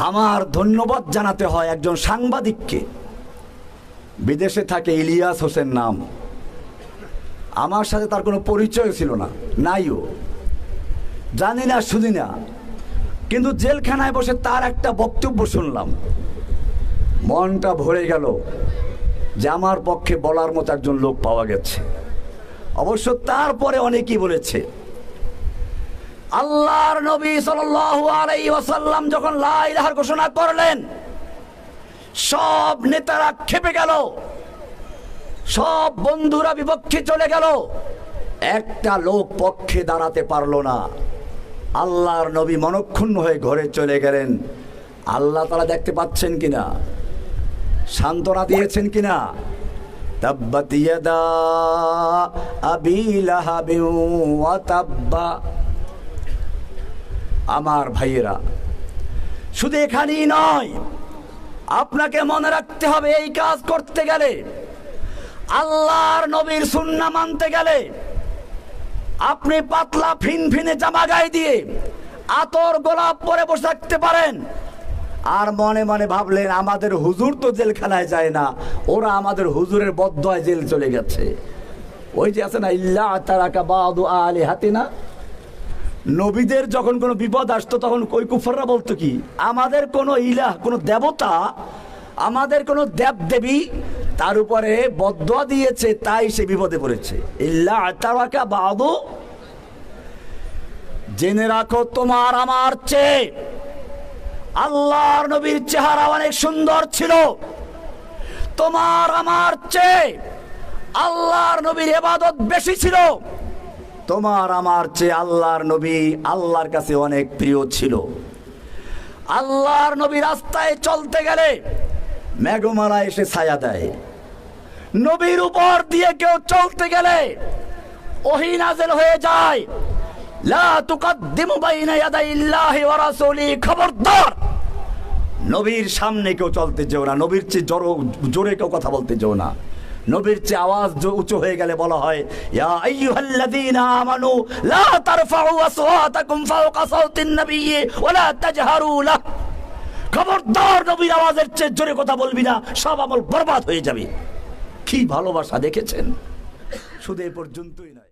আমার ধন্যবাদ জানাতে হয় একজন সাংবাদিককে, বিদেশে থাকে ইলিয়াস হোসেন নাম। আমার সাথে তার কোনো পরিচয় ছিল না, নাইও, জানি না, শুনি না, কিন্তু জেলখানায় বসে তার একটা বক্তব্য শুনলাম, মনটা ভরে গেল যে আমার পক্ষে বলার মতো একজন লোক পাওয়া গেছে। অবশ্য তারপরে অনেকেই বলেছে, আল্লাহর নবী সাল্লাল্লাহু আলাইহি ওয়াসাল্লাম যখন লা ইলাহার ঘোষণা করলেন, সব নেতারা খেপে গেল, সব বন্ধুরা বিপক্ষে চলে গেল, একটা লোক পক্ষে দাঁড়াতে পারলো না। আল্লাহর নবী মনক্ষুণ্ণ হয়ে ঘরে চলে গেলেন। আল্লাহ তাআলা দেখতে পাচ্ছেন কিনা, সান্ত্বনা দিয়েছেন কিনা? তাব্বাত ইয়াদা আবি লাহাবিন ওয়া তাব্বা। আমার ভাইয়েরা, শুধু এখানেই নয়, আপনাকে মনে রাখতে হবে, এই কাজ করতে গেলে, আল্লাহর নবীর সুন্নাহ মানতে গেলে, আপনি পাতলা ফিনফিনে জামা গায়ে দিয়ে আতর গোলাপ পরে বসে থাকতে পারেন, আর মনে মনে ভাবলেন আমাদের হুজুর তো জেলখানায় যায় না, ওরা আমাদের হুজুরের বদদোয়ায় জেল চলে গেছে। ওই যে আছে না, ইল্লা তারাকা বাদু আলিহাতিনা, নবীদের যখন কোনো বিপদ আসতো তখন ওই কুফাররা বলতো কি, আমাদের কোনো ইলাহ, কোনো দেবতা, আমাদের কোনো দেব দেবী তার উপরে বদদোয়া দিয়েছে, তাই সে বিপদে পড়েছে। ইল্লা তারাকা বাদু, জেনে রাখো তোমার আমার চেয়ে আল্লাহর নবীর চেহারা অনেক সুন্দর ছিল, তোমার আমার চেয়ে আল্লাহর নবীর ইবাদত বেশি ছিল, তোমার আমার চেয়ে আল্লাহর নবী আল্লাহর কাছে অনেক প্রিয় ছিল। আল্লাহর নবী রাস্তায় চলতে গেলে মেঘমালা এসে ছায়া দেয়, নবীর উপর দিয়ে কেউ চলতে গেলে ওহী নাযিল হয়ে যায়। লা তুকদ্দিমু বাইনা ইয়াদাইল্লাহি ওয়া রাসূলিহি, খবরদার নবীর সামনে কেউ চলতে যেও না, নবীর চেয়ে জোরে কেউ কথা বলতে যেও না। নবীর চেয়ে আওয়াজ উঁচু হয়ে গেলে বলা হয়, ইয়া আইয়ুহাল্লাযীনা আমানু লা তারফাউ আসওয়াতাকুম ফাওকা সাওতিন নাবিয়্যি ওয়া লা তাজহারু লাহ, খবরদার নবীর আওয়াজের চেয়ে জোরে কথা বলবি না, সব আমল বরবাদ হয়ে যাবে। কি ভালোবাসা দেখেছেন! শুধু এ পর্যন্তই নয়।